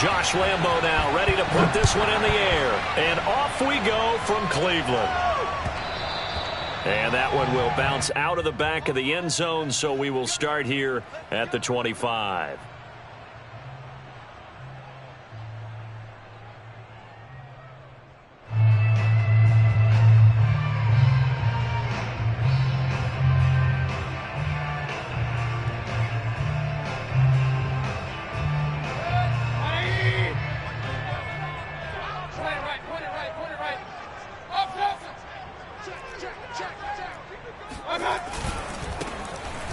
Josh Lambo now ready to put this one in the air. And off we go from Cleveland. And that one will bounce out of the back of the end zone, so we will start here at the 25.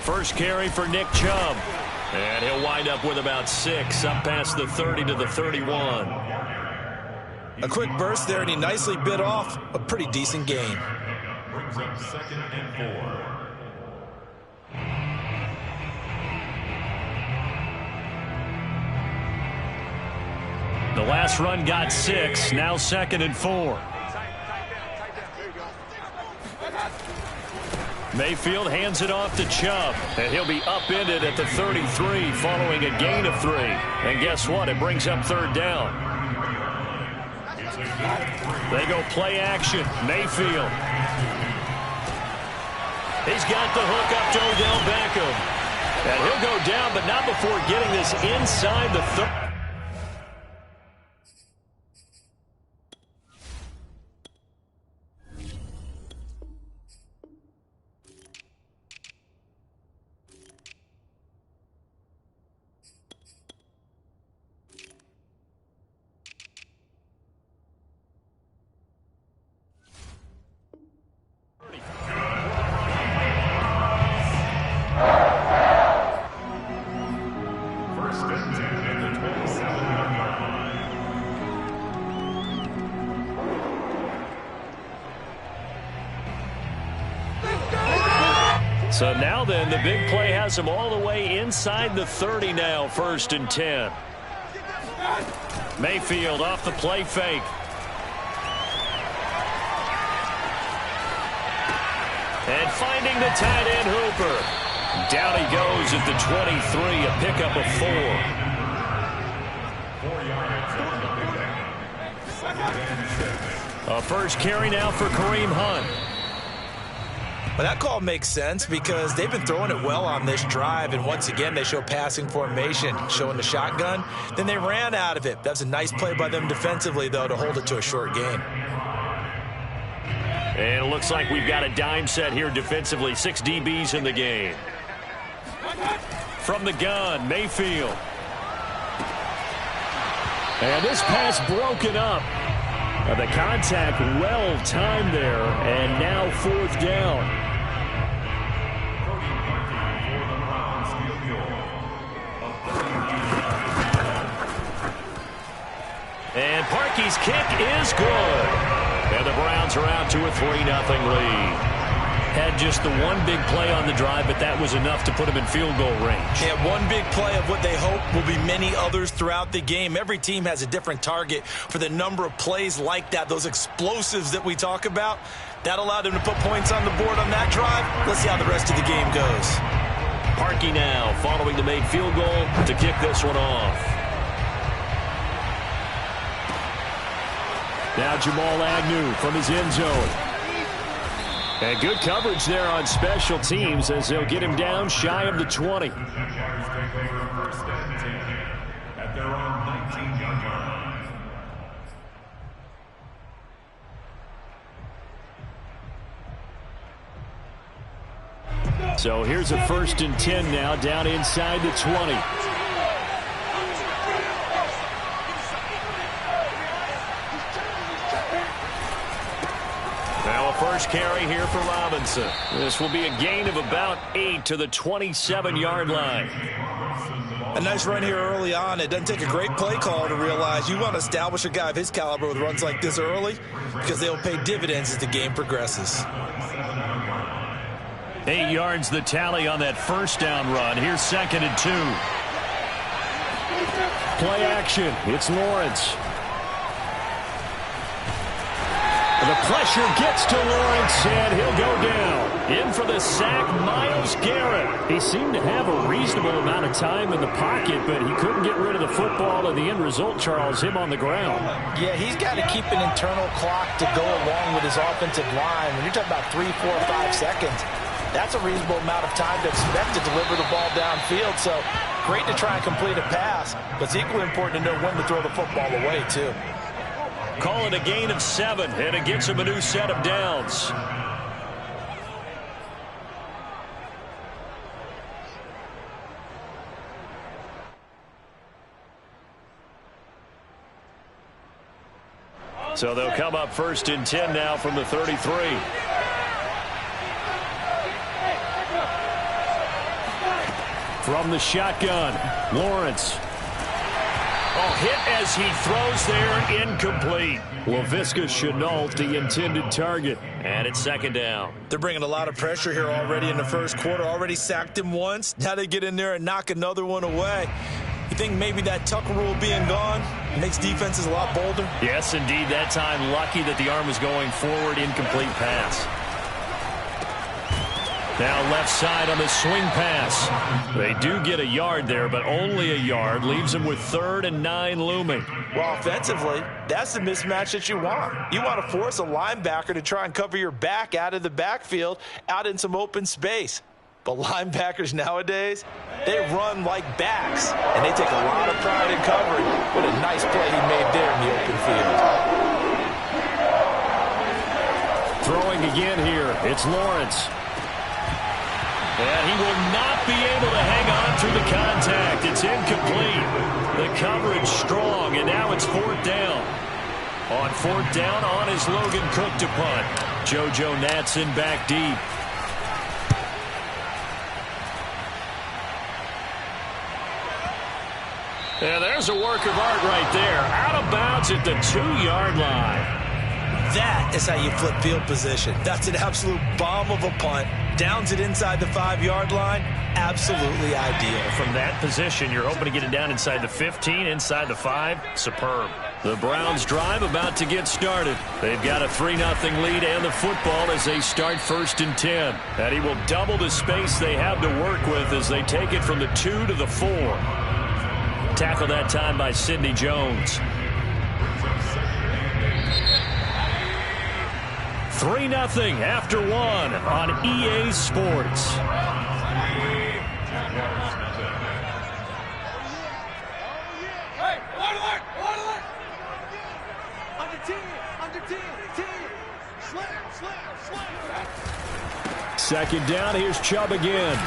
First carry for Nick Chubb. And he'll wind up with about 6, up past the 30 to the 31. A quick burst there, and he nicely bit off a pretty decent gain. Brings up 2nd and 4. The last run got 6, now 2nd and 4. Mayfield hands it off to Chubb, and he'll be upended at the 33 following a gain of 3. And guess what? It brings up 3rd down. They go play action. Mayfield. He's got the hook up to Odell Beckham. And he'll go down, but not before getting this inside the 30. So now then, the big play has him all the way inside the 30 now, 1st and 10. Mayfield off the play fake. And finding the tight end Hooper. Down he goes at the 23, a pickup of 4. 4 yards. A first carry now for Kareem Hunt. Well, that call makes sense because they've been throwing it well on this drive, and once again they show passing formation, showing the shotgun. Then they ran out of it. That's a nice play by them defensively, though, to hold it to a short gain. And it looks like we've got a dime set here defensively. 6 DBs in the game. From the gun, Mayfield. And this pass broken up. The contact well timed there, and now 4th down. And Parkey's kick is good. And the Browns are out to a 3-0 lead. Had just the one big play on the drive, but that was enough to put him in field goal range. Yeah, one big play of what they hope will be many others throughout the game. Every team has a different target for the number of plays like that, those explosives that we talk about. That allowed them to put points on the board on that drive. Let's see how the rest of the game goes. Parkey now following the made field goal to kick this one off. Now Jamal Agnew from his end zone. And good coverage there on special teams as they'll get him down shy of the 20. At their own 19-yard line. So here's a 1st and 10 now down inside the 20. First carry here for Robinson. This will be a gain of about 8 to the 27-yard line. A nice run here early on. It doesn't take a great play call to realize you want to establish a guy of his caliber with runs like this early because they'll pay dividends as the game progresses. 8 yards the tally on that 1st down run. Here's 2nd and 2. Play action. It's Lawrence. The pressure gets to Lawrence, and he'll go down. In for the sack, Myles Garrett. He seemed to have a reasonable amount of time in the pocket, but he couldn't get rid of the football, and the end result, Charles, him on the ground. Yeah, he's got to keep an internal clock to go along with his offensive line. When you're talking about 3, 4, 5 seconds, that's a reasonable amount of time to expect to deliver the ball downfield. So great to try and complete a pass, but it's equally important to know when to throw the football away, too. Call it a gain of 7, and it gets him a new set of downs. So they'll come up 1st and 10 now from the 33. From the shotgun, Lawrence. Oh, hit as he throws there, incomplete. Laviska Shenault, the intended target. And it's 2nd down. They're bringing a lot of pressure here already in the first quarter. Already sacked him once. Now they get in there and knock another one away. You think maybe that Tucker rule being gone makes defenses a lot bolder? Yes, indeed. That time, lucky that the arm was going forward, incomplete pass. Now left side on the swing pass. They do get a yard there, but only a yard. Leaves them with 3rd and 9 looming. Well, offensively, that's the mismatch that you want. You want to force a linebacker to try and cover your back out of the backfield, out in some open space. But linebackers nowadays, they run like backs, and they take a lot of pride in covering. What a nice play he made there in the open field. Throwing again here, it's Lawrence. And he will not be able to hang on through the contact. It's incomplete. The coverage strong, and now it's 4th down. On 4th down, on is Logan Cook to punt. JoJo Natson back deep. Yeah, there's a work of art right there. Out of bounds at the 2-yard line. That is how you flip field position. That's an absolute bomb of a punt. Downs it inside the 5-yard line. Absolutely ideal. From that position, you're hoping to get it down inside the 15, inside the 5. Superb. The Browns drive about to get started. They've got a 3-0 lead and the football as they start 1st and 10. And he will double the space they have to work with as they take it from the 2 to the 4. Tackled that time by Sidney Jones. 3-0 after 1 on EA Sports. Second down, here's Chubb again.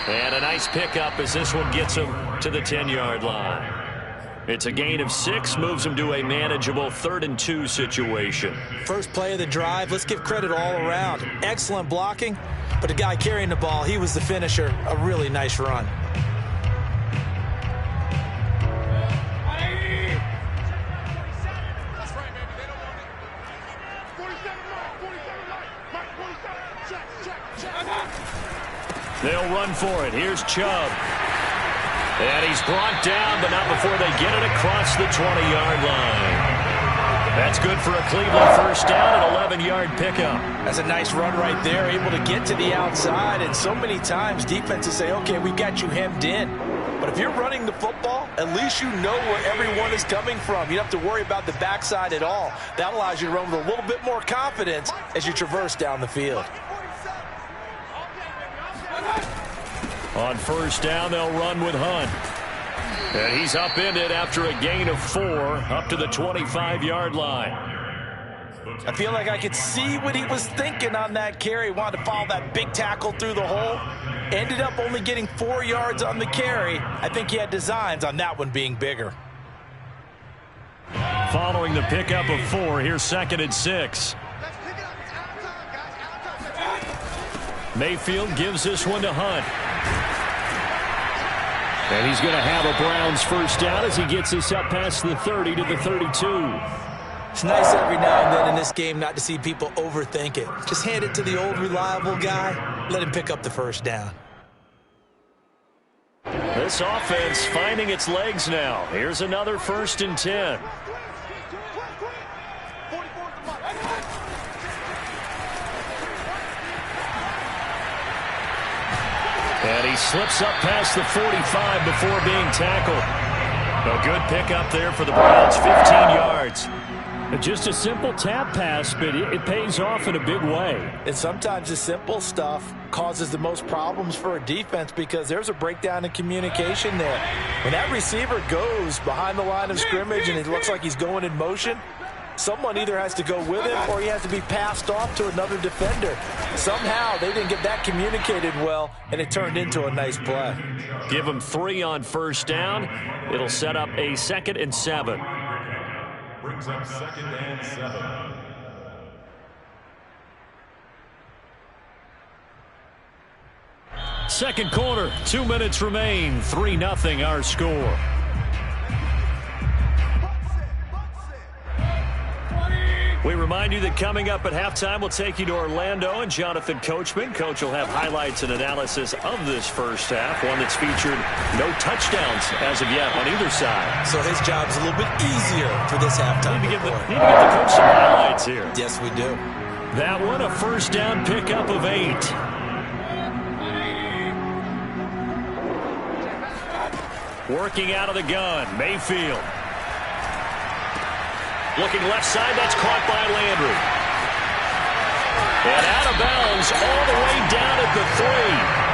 And a nice pickup as this one gets him to the 10-yard line. It's a gain of 6, moves him to a manageable 3rd and 2 situation. First play of the drive, let's give credit all around. Excellent blocking, but the guy carrying the ball, he was the finisher. A really nice run. They'll run for it. Here's Chubb. And he's brought down, but not before they get it across the 20-yard line. That's good for a Cleveland first down, an 11-yard pickup. That's a nice run right there, able to get to the outside. And so many times defenses say, okay, we've got you hemmed in. But if you're running the football, at least you know where everyone is coming from. You don't have to worry about the backside at all. That allows you to run with a little bit more confidence as you traverse down the field. On first down, they'll run with Hunt. And he's upended after a gain of 4 up to the 25-yard line. I feel like I could see what he was thinking on that carry. Wanted to follow that big tackle through the hole. Ended up only getting 4 yards on the carry. I think he had designs on that one being bigger. Following the pickup of 4, here's 2nd and 6. Mayfield gives this one to Hunt. And he's going to have a Browns first down as he gets this up past the 30 to the 32. It's nice every now and then in this game not to see people overthink it. Just hand it to the old reliable guy. Let him pick up the first down. This offense finding its legs now. Here's another 1st and 10. And he slips up past the 45 before being tackled. A good pickup there for the Browns, 15 yards. Just a simple tap pass, but it pays off in a big way. And sometimes the simple stuff causes the most problems for a defense because there's a breakdown in communication there. When that receiver goes behind the line of scrimmage and it looks like he's going in motion, someone either has to go with him or he has to be passed off to another defender. Somehow they didn't get that communicated well, and it turned into a nice play. Give him 3 on first down. It'll set up a 2nd and 7. Brings up 2nd and 7. Second quarter, 2 minutes remain. 3-0 our score. We remind you that coming up at halftime, we'll take you to Orlando and Jonathan Coachman. Coach will have highlights and analysis of this first half, one that's featured no touchdowns as of yet on either side. So his job's a little bit easier for this halftime. Need to give the coach some highlights here. Yes, we do. That one, a first down pickup of 8. Working out of the gun, Mayfield. Looking left side, that's caught by Landry. And out of bounds all the way down at the 3.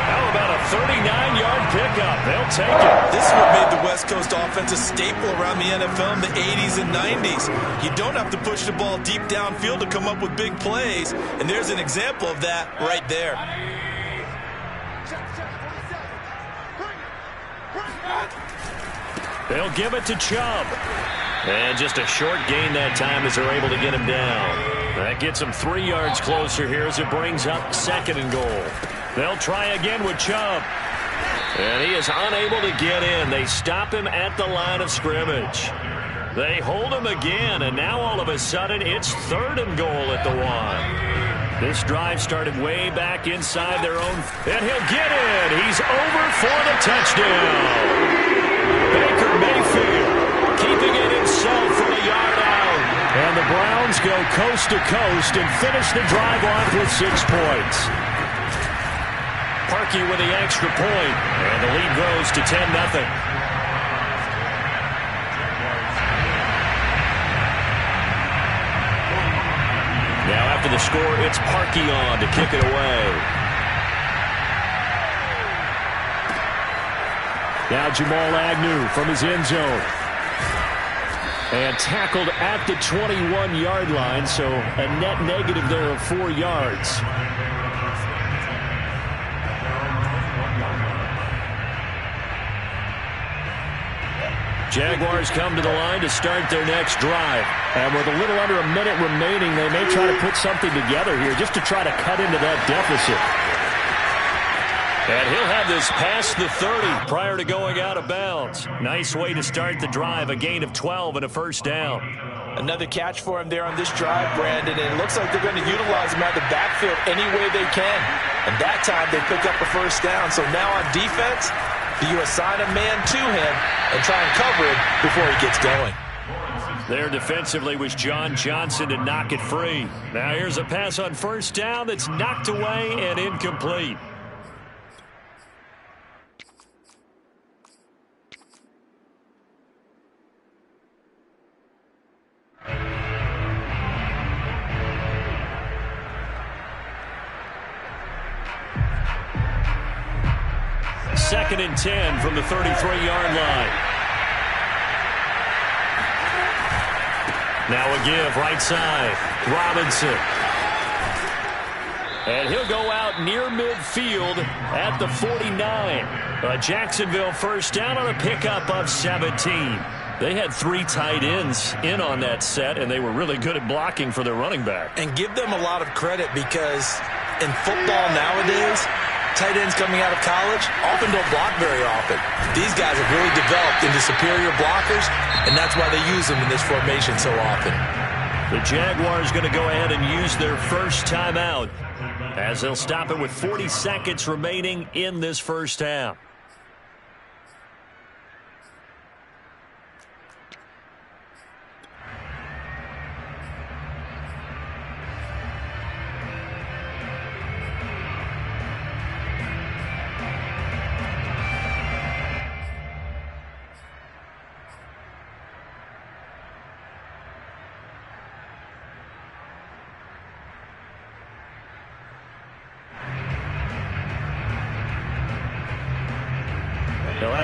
How about a 39-yard pickup? They'll take it. This is what made the West Coast offense a staple around the NFL in the 80s and 90s. You don't have to push the ball deep downfield to come up with big plays, and there's an example of that right there. They'll give it to Chubb. And just a short gain that time as they're able to get him down. That gets him 3 yards closer here as it brings up 2nd and goal. They'll try again with Chubb. And he is unable to get in. They stop him at the line of scrimmage. They hold him again, and now all of a sudden it's 3rd and goal at the 1. This drive started way back inside their own. And he'll get it. He's over for the touchdown. Baker Mayfield keeping it himself from a yard out. And the Browns go coast to coast and finish the drive off with 6 points. Parkey with the extra point, and the lead grows to 10-0. Now after the score, it's Parkey on to kick it away. Now Jamal Agnew from his end zone. And tackled at the 21-yard line, so a net negative there of 4 yards. Jaguars come to the line to start their next drive. And with a little under a minute remaining, they may try to put something together here just to try to cut into that deficit. And he'll have this past the 30 prior to going out of bounds. Nice way to start the drive, a gain of 12 and a first down. Another catch for him there on this drive, Brandon, and it looks like they're going to utilize him out of the backfield any way they can. And that time they pick up a first down. So now on defense, do you assign a man to him and try and cover him before he gets going? There defensively was John Johnson to knock it free. Now here's a pass on first down that's knocked away and incomplete. Second and 10 from the 33-yard line. Now a give right side. Robinson. And he'll go out near midfield at the 49. A Jacksonville first down on a pickup of 17. They had 3 tight ends in on that set, and they were really good at blocking for their running back. And give them a lot of credit because in football nowadays, tight ends coming out of college often don't block very often. These guys have really developed into superior blockers, and that's why they use them in this formation so often. The Jaguars going to go ahead and use their first timeout as they'll stop it with 40 seconds remaining in this first half.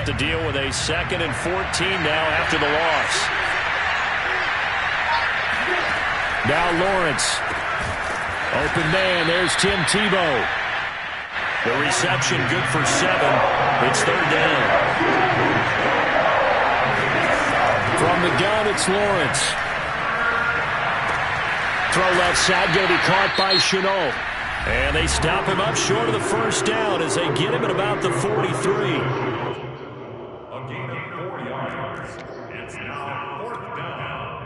to deal with a 2nd and 14 now after the loss. Now Lawrence. Open man. There's Tim Tebow. The reception good for 7. It's 3rd down. From the gun, it's Lawrence. Throw left side, going to be caught by Shenault. And they stop him up short of the 1st down as they get him at about the 43. A gain of 4 yards. It's now 4th down.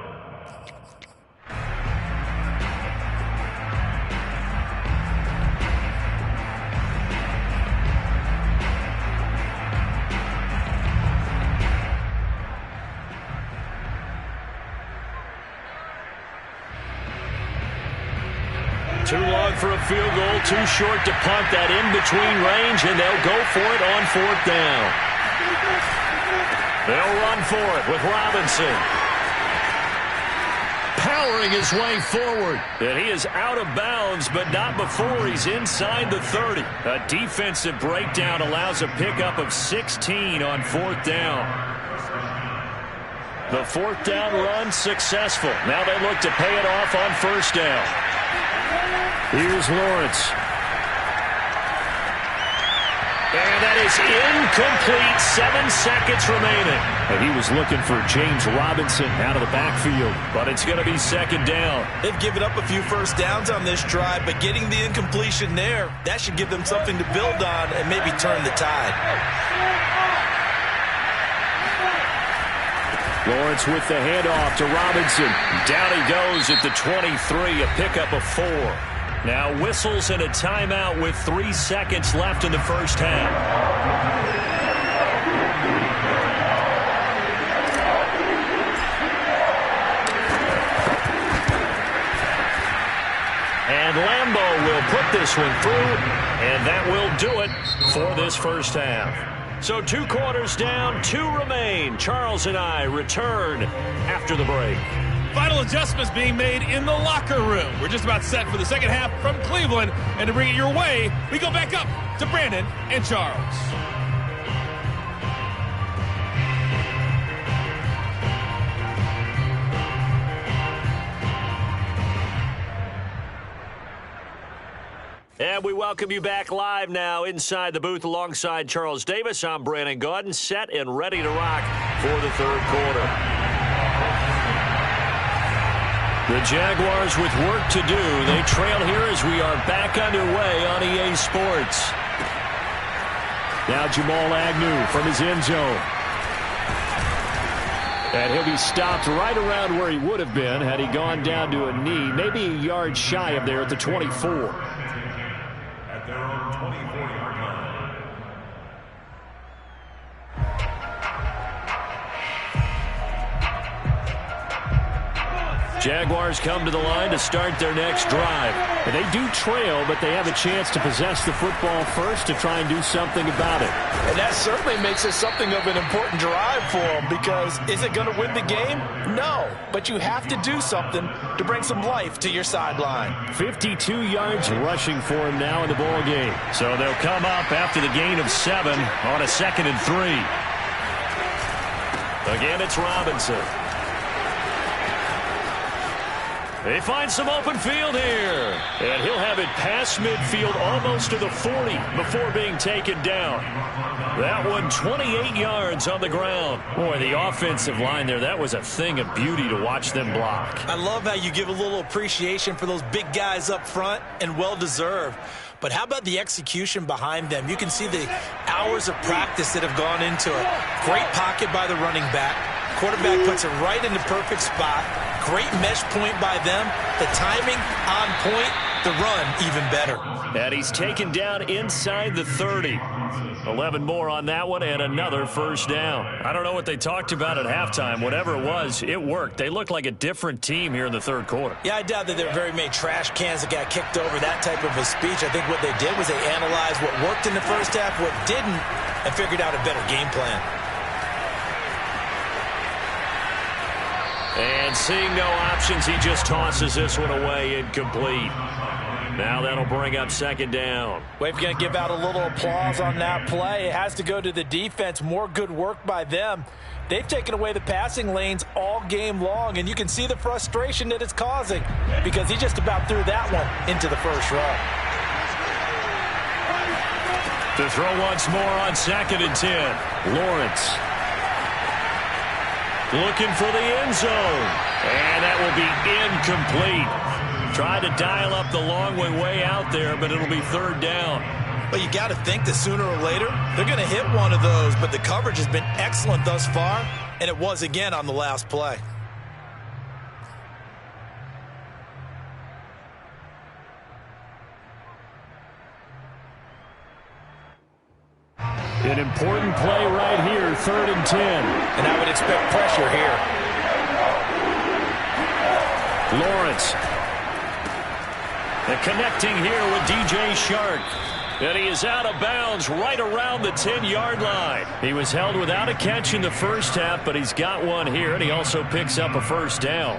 Too long for a field goal, too short to punt that in between range, and they'll go for it on 4th down. They'll run for it with Robinson. Powering his way forward. And he is out of bounds, but not before he's inside the 30. A defensive breakdown allows a pickup of 16 on 4th down. The 4th down run successful. Now they look to pay it off on 1st down. Here's Lawrence. And that is incomplete. 7 seconds remaining. And he was looking for James Robinson out of the backfield. But it's going to be 2nd down. They've given up a few 1st downs on this drive, but getting the incompletion there, that should give them something to build on and maybe turn the tide. Lawrence with the handoff to Robinson. Down he goes at the 23, a pickup of 4. Now whistles and a timeout with 3 seconds left in the 1st half. And Lambeau will put this one through, and that will do it for this 1st half. So 2 quarters down, 2 remain. Charles and I return after the break. Final adjustments being made in the locker room. We're just about set for the 2nd half from Cleveland. And to bring it your way, we go back up to Brandon and Charles. And we welcome you back live now inside the booth alongside Charles Davis. I'm Brandon Gaudin, set and ready to rock for the 3rd quarter. The Jaguars with work to do. They trail here as we are back underway on EA Sports. Now Jamal Agnew from his end zone. And he'll be stopped right around where he would have been had he gone down to a knee, maybe a yard shy of there at the 24. At their own 24-yard line. Jaguars come to the line to start their next drive. And they do trail, but they have a chance to possess the football first to try and do something about it. And that certainly makes it something of an important drive for them, because is it going to win the game? No, but you have to do something to bring some life to your sideline. 52 yards rushing for him now in the ball game. So they'll come up after the gain of 7 on a 2nd and 3. Again, it's Robinson. They find some open field here. And he'll have it past midfield almost to the 40 before being taken down. That one 28 yards on the ground. Boy, the offensive line there, that was a thing of beauty to watch them block. I love how you give a little appreciation for those big guys up front, and well-deserved. But how about the execution behind them? You can see the hours of practice that have gone into it. Great pocket by the running back. Quarterback puts it right in the perfect spot. Great mesh point by them. The timing on point. The run even better. And he's taken down inside the 30. 11 more on that one and another 1st down. I don't know what they talked about at halftime. Whatever it was, it worked. They looked like a different team here in the 3rd quarter. Yeah, I doubt that there were very many trash cans that got kicked over, that type of a speech. I think what they did was they analyzed what worked in the 1st half, what didn't, and figured out a better game plan. And And seeing no options, he just tosses this one away, incomplete. Now that'll bring up second down. We're going to give out a little applause on that play. It has to go to the defense. More good work by them. They've taken away the passing lanes all game long, and you can see the frustration that it's causing because he just about threw that one into the first row. To throw once more on 2nd and 10. Lawrence looking for the end zone. And that will be incomplete. Tried to dial up the long way out there, but it'll be 3rd down. Well, you got to think that sooner or later they're going to hit one of those, but the coverage has been excellent thus far, and it was again on the last play. An important play right here, 3rd and 10. And I would expect pressure here. Lawrence. And connecting here with DJ Shark. And he is out of bounds right around the 10-yard line. He was held without a catch in the first half, but he's got one here, and he also picks up a first down.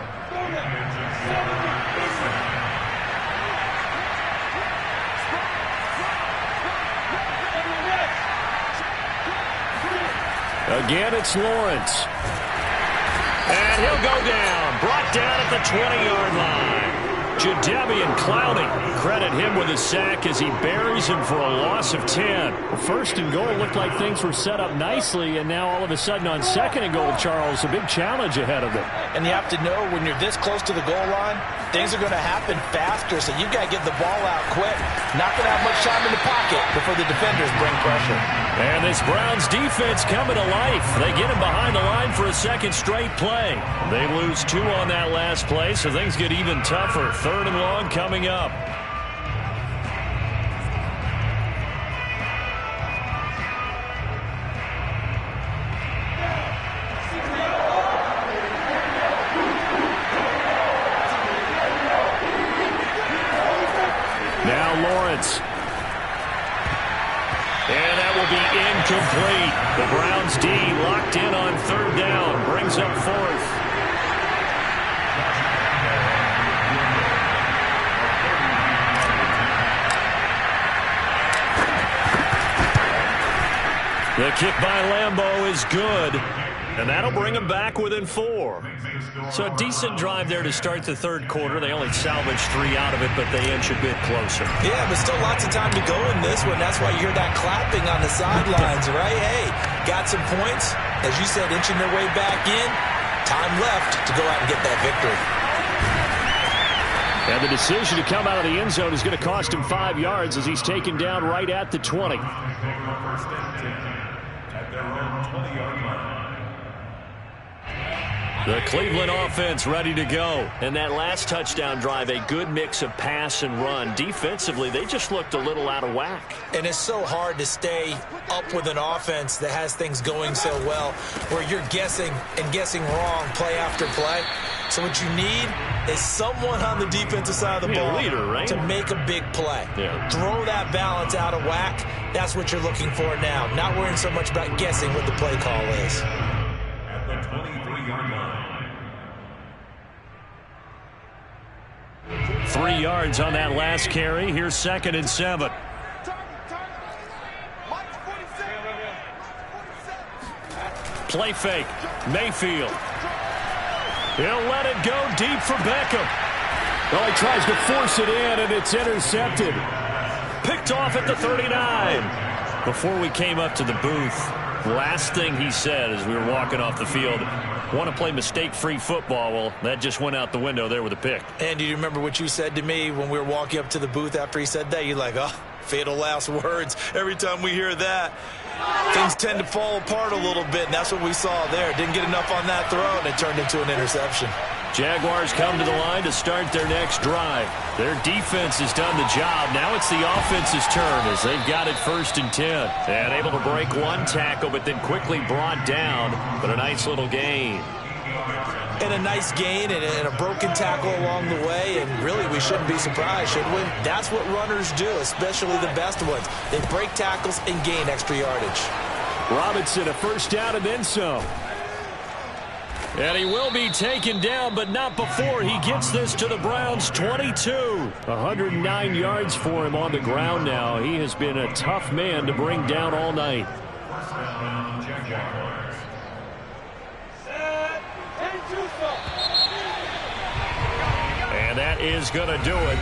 Again, it's Lawrence. And he'll go down. Brought down at the 20-yard line. Jadeveon Clowney, credit him with a sack as he buries him for a loss of 10. Well, 1st and goal looked like things were set up nicely, and now all of a sudden on 2nd and goal, Charles, a big challenge ahead of them. And you have to know when you're this close to the goal line, things are going to happen faster, so you've got to get the ball out quick. Not going to have much time in the pocket before the defenders bring pressure. And this Browns defense coming to life. They get him behind the line for a 2nd straight play. They lose 2 on that last play, so things get even tougher. 3rd and long coming up. Now Lawrence. And that will be incomplete. The Browns D locked in on 3rd down. Brings up 4th. The kick by Lambeau is good. And that'll bring them back within 4. So a decent drive there to start the 3rd quarter. They only salvaged 3 out of it, but they inch a bit closer. Yeah, but still lots of time to go in this one. That's why you hear that clapping on the sidelines, right? Hey, got some points. As you said, inching their way back in. Time left to go out and get that victory. And the decision to come out of the end zone is going to cost him 5 yards as he's taken down right at the 20. The Cleveland offense ready to go. And that last touchdown drive, a good mix of pass and run. Defensively, they just looked a little out of whack. And it's so hard to stay up with an offense that has things going so well, where you're guessing and guessing wrong play after play. So what you need is someone on the defensive side of the ball leader, right? to make a big play. Yeah. Throw that balance out of whack. That's what you're looking for now. Not worrying so much about guessing what the play call is. At the 23-yard line. 3 yards on that last carry. Here's 2nd and 7. Play fake. Mayfield. He'll let it go deep for Beckham. Well, he tries to force it in, and it's intercepted. Picked off at the 39. Before we came up to the booth, last thing he said as we were walking off the field, want to play mistake-free football. Well, that just went out the window there with a pick. And do you remember what you said to me when we were walking up to the booth after he said that? You're like, oh, fatal last words. Every time we hear that, things tend to fall apart a little bit, and that's what we saw there. Didn't get enough on that throw, and it turned into an interception. Jaguars come to the line to start their next drive. Their defense has done the job. Now it's the offense's turn as they've got it 1st and 10. And able to break one tackle, but then quickly brought down. But a nice little gain. And a nice gain and a broken tackle along the way. And really, we shouldn't be surprised, should we? That's what runners do, especially the best ones. They break tackles and gain extra yardage. Robinson, a 1st down and then some. And he will be taken down, but not before he gets this to the Browns' 22. 109 yards for him on the ground now. He has been a tough man to bring down all night. And that is going to do it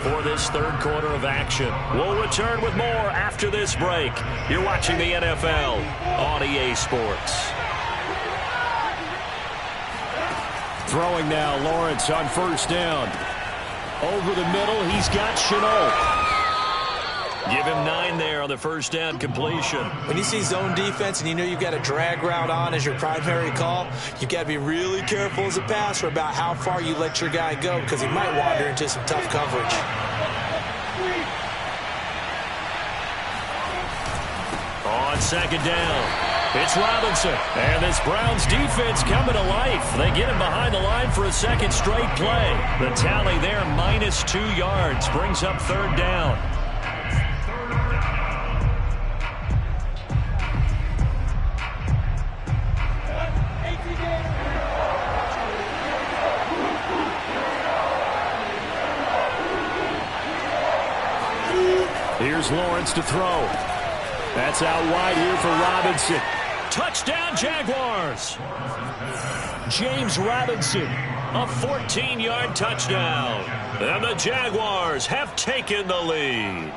for this third quarter of action. We'll return with more after this break. You're watching the NFL on EA Sports. Throwing now, Lawrence on first down. Over the middle, he's got Shenault. Give him 9 there on the first down completion. When you see zone defense and you know you've got a drag route on as your primary call, you've got to be really careful as a passer about how far you let your guy go because he might wander into some tough coverage. On second down, it's Robinson. And this Browns defense coming to life. They get him behind the line for a second straight play. The tally there, -2 yards, brings up third down. Here's Lawrence to throw. That's out wide here for Robinson. Touchdown, Jaguars. James Robinson, a 14-yard touchdown. And the Jaguars have taken the lead.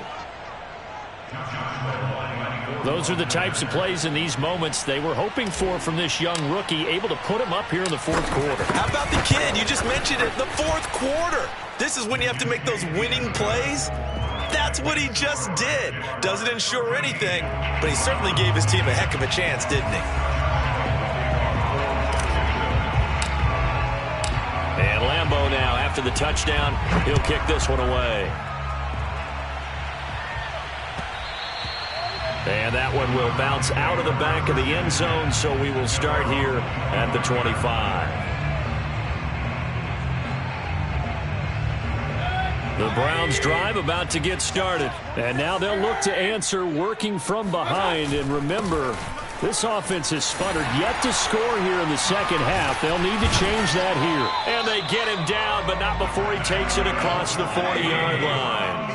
Those are the types of plays in these moments they were hoping for from this young rookie, able to put him up here in the fourth quarter. How about the kid? You just mentioned it, the fourth quarter. This is when you have to make those winning plays. That's what he just did. Doesn't ensure anything, but he certainly gave his team a heck of a chance, didn't he? And Lambeau now, after the touchdown, he'll kick this one away. And that one will bounce out of the back of the end zone, so we will start here at the 25. The Browns drive about to get started. And now they'll look to answer working from behind. And remember, this offense has sputtered yet to score here in the second half. They'll need to change that here. And they get him down, but not before he takes it across the 40-yard line.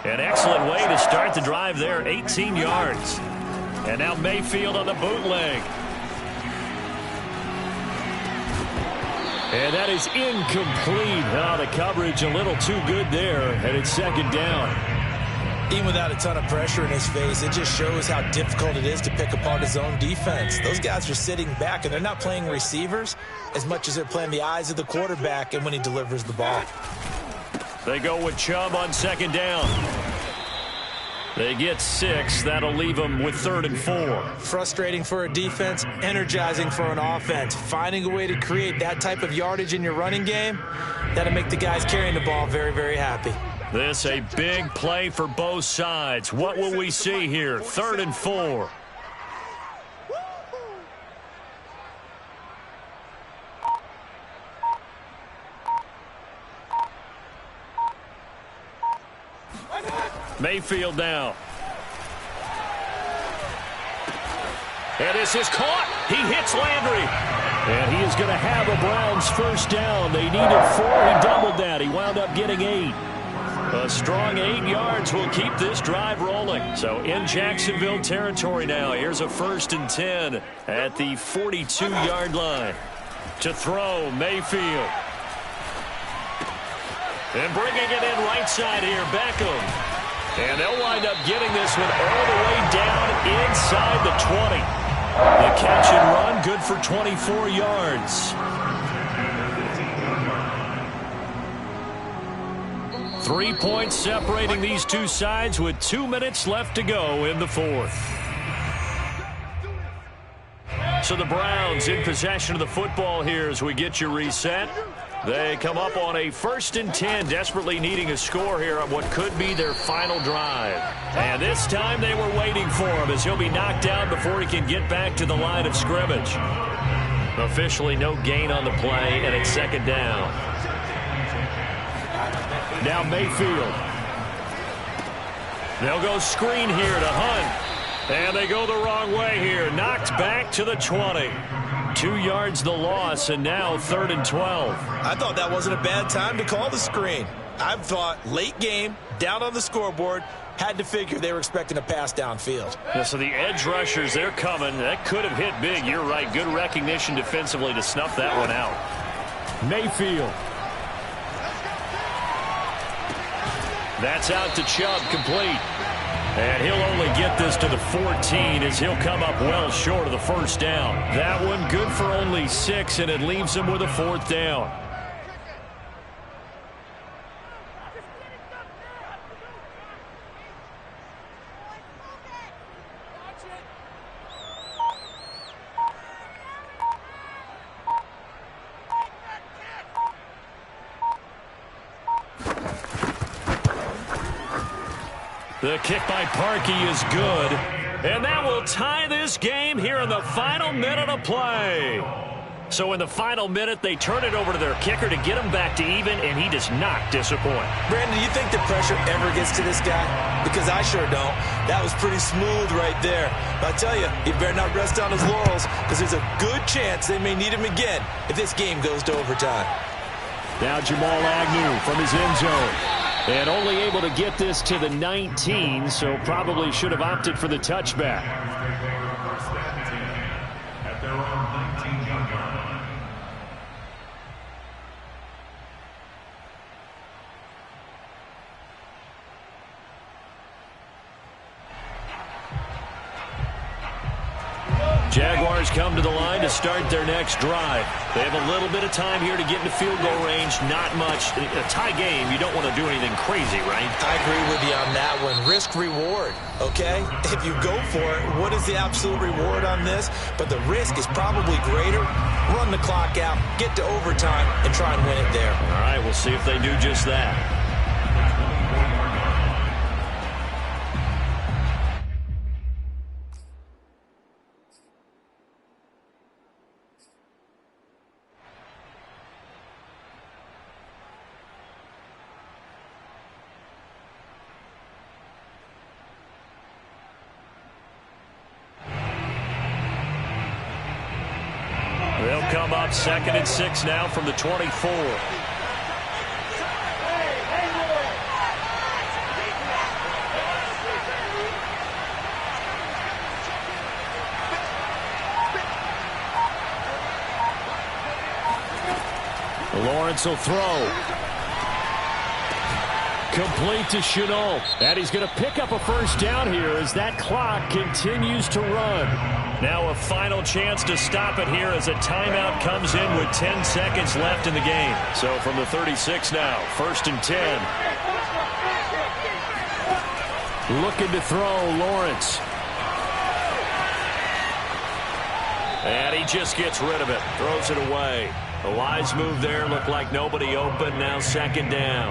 An excellent way to start the drive there, 18 yards. And now Mayfield on the bootleg. And that is incomplete. Oh, the coverage a little too good there, and it's second down. Even without a ton of pressure in his face, it just shows how difficult it is to pick apart his own defense. Those guys are sitting back, and they're not playing receivers as much as they're playing the eyes of the quarterback and when he delivers the ball. They go with Chubb on second down. They get 6. That'll leave them with 3rd and 4. Frustrating for a defense, energizing for an offense. Finding a way to create that type of yardage in your running game, that'll make the guys carrying the ball very, very happy. This a big play for both sides. What will we see here? 3rd and 4. Mayfield now. And this is caught. He hits Landry. And he is going to have a Browns first down. They needed 4. He doubled that. He wound up getting 8. A strong 8 yards will keep this drive rolling. So in Jacksonville territory now. Here's a 1st and 10 at the 42-yard line. To throw, Mayfield. And bringing it in right side here, Beckham. And they'll wind up getting this one all the way down inside the 20. The catch and run, good for 24 yards. 3 points separating these two sides with 2 minutes left to go in the fourth. So the Browns in possession of the football here as we get you reset. They come up on a 1st and 10, desperately needing a score here on what could be their final drive. And this time they were waiting for him as he'll be knocked down before he can get back to the line of scrimmage. Officially no gain on the play, and it's second down. Now Mayfield. They'll go screen here to Hunt. And they go the wrong way here. Knocked back to the 20. 2 yards the loss, and now 3rd and 12. I thought that wasn't a bad time to call the screen. I thought late game, down on the scoreboard, had to figure they were expecting a pass downfield. Yeah, so the edge rushers, they're coming. That could have hit big. You're right. Good recognition defensively to snuff that one out. Mayfield. That's out to Chubb, complete. And he'll only get this to the 14 as he'll come up well short of the first down. That one good for only 6, and it leaves him with a 4th down. The kick by Parkey is good. And that will tie this game here in the final minute of play. So in the final minute, they turn it over to their kicker to get him back to even, and he does not disappoint. Brandon, do you think the pressure ever gets to this guy? Because I sure don't. That was pretty smooth right there. But I tell you, he better not rest on his laurels, because there's a good chance they may need him again if this game goes to overtime. Now Jamal Agnew from his end zone. And only able to get this to the 19, so probably should have opted for the touchback. At their own 19-yard line. Jaguars come to the line to start their next drive. They have a little bit of time here to get into field goal range. Not much. A tie game, you don't want to do anything crazy, right? I agree with you on that one. Risk-reward, okay? If you go for it, what is the absolute reward on this? But the risk is probably greater. Run the clock out, get to overtime, and try and win it there. All right, we'll see if they do just that. They'll come up 2nd and 6 now from the 24. Lawrence will throw. Complete to Shenault. And he's going to pick up a first down here as that clock continues to run. Now a final chance to stop it here as a timeout comes in with 10 seconds left in the game. So from the 36 now, 1st and 10. Looking to throw, Lawrence. And he just gets rid of it, throws it away. A wise move there, looked like nobody open, now 2nd down.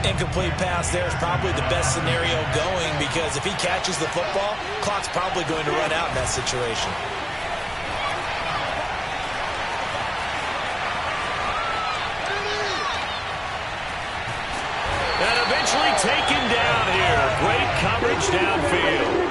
Incomplete pass there is probably the best scenario going because if he catches the football, clock's probably going to run out in that situation. And eventually taken down here. Great coverage downfield.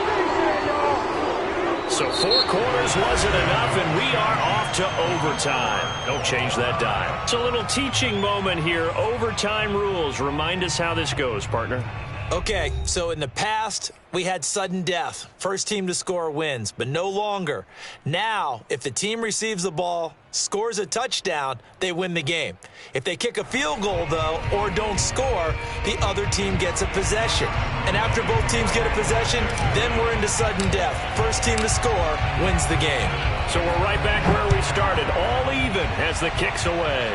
So 4 quarters wasn't enough, and we are off to overtime. Don't change that dial. It's a little teaching moment here. Overtime rules. Remind us how this goes, partner. Okay, so in the past, we had sudden death. First team to score wins, but no longer. Now, if the team receives the ball, scores a touchdown, they win the game. If they kick a field goal, though, or don't score, the other team gets a possession. And after both teams get a possession, then we're into sudden death. First team to score wins the game. So we're right back where we started, all even as the kick's away.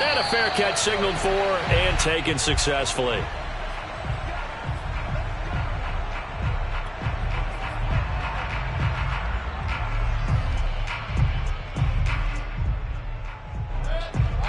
And a fair catch signaled for and taken successfully.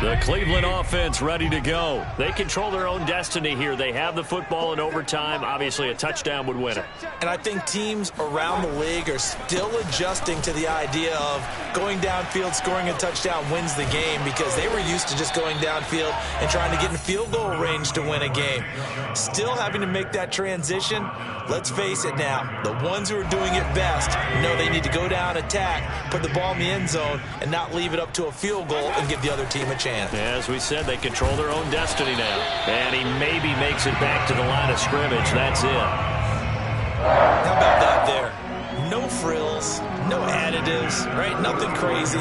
The Cleveland offense ready to go. They control their own destiny here. They have the football in overtime. Obviously, a touchdown would win it. And I think teams around the league are still adjusting to the idea of going downfield, scoring a touchdown wins the game, because they were used to just going downfield and trying to get in field goal range to win a game. Still having to make that transition. Let's face it now, the ones who are doing it best know they need to go down, attack, put the ball in the end zone, and not leave it up to a field goal and give the other team a chance. As we said, they control their own destiny now. And he maybe makes it back to the line of scrimmage. That's it. How about that there? No frills, no additives, right? Nothing crazy.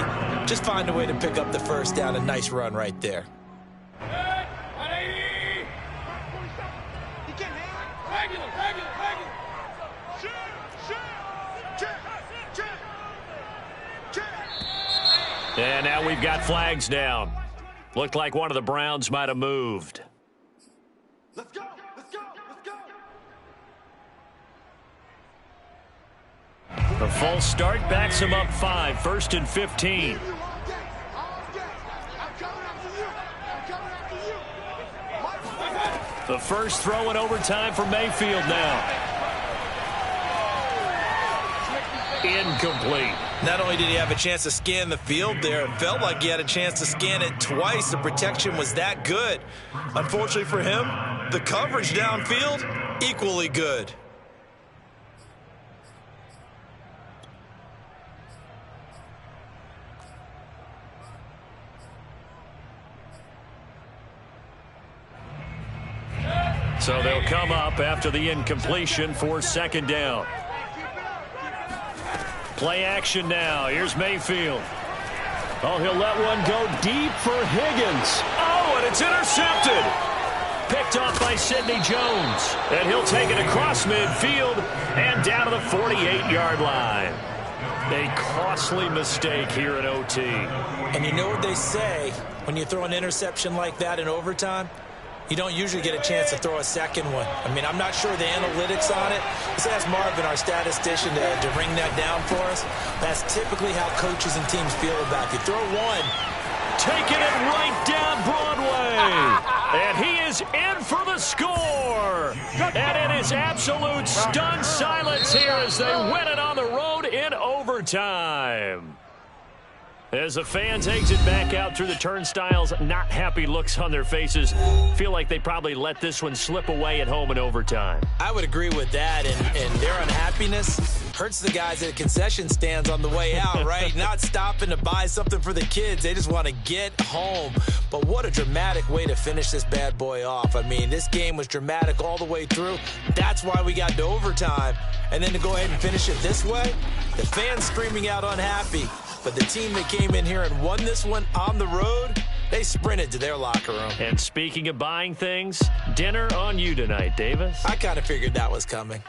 Just find a way to pick up the first down. A nice run right there. And now we've got flags down. Looked like one of the Browns might have moved. Let's go, let's go, let's go. The false start backs him up 5, 1st and 15. The first throw in overtime for Mayfield now. Incomplete. Not only did he have a chance to scan the field there, it felt like he had a chance to scan it twice. The protection was that good. Unfortunately for him, the coverage downfield, equally good. So they'll come up after the incompletion for 2nd down. Play action now. Here's Mayfield. Oh, he'll let one go deep for Higgins. Oh, and it's intercepted. Picked off by Sidney Jones. And he'll take it across midfield and down to the 48-yard line. A costly mistake here in OT. And you know what they say, when you throw an interception like that in overtime? You don't usually get a chance to throw a second one. I mean, I'm not sure the analytics on it. Let's ask Marvin, our statistician, to ring that down for us. That's typically how coaches and teams feel about it. You throw one. Taking it right down Broadway. And he is in for the score. And it is absolute stunned silence here as they win it on the road in overtime. As the fans exit back out through the turnstiles, not happy looks on their faces. Feel like they probably let this one slip away at home in overtime. I would agree with that, and their unhappiness hurts the guys at the concession stands on the way out, right? Not stopping to buy something for the kids. They just want to get home. But what a dramatic way to finish this bad boy off. I mean, this game was dramatic all the way through. That's why we got to overtime. And then to go ahead and finish it this way, the fans screaming out unhappy. But the team that came in here and won this one on the road, they sprinted to their locker room. And speaking of buying things, dinner on you tonight, Davis. I kind of figured that was coming.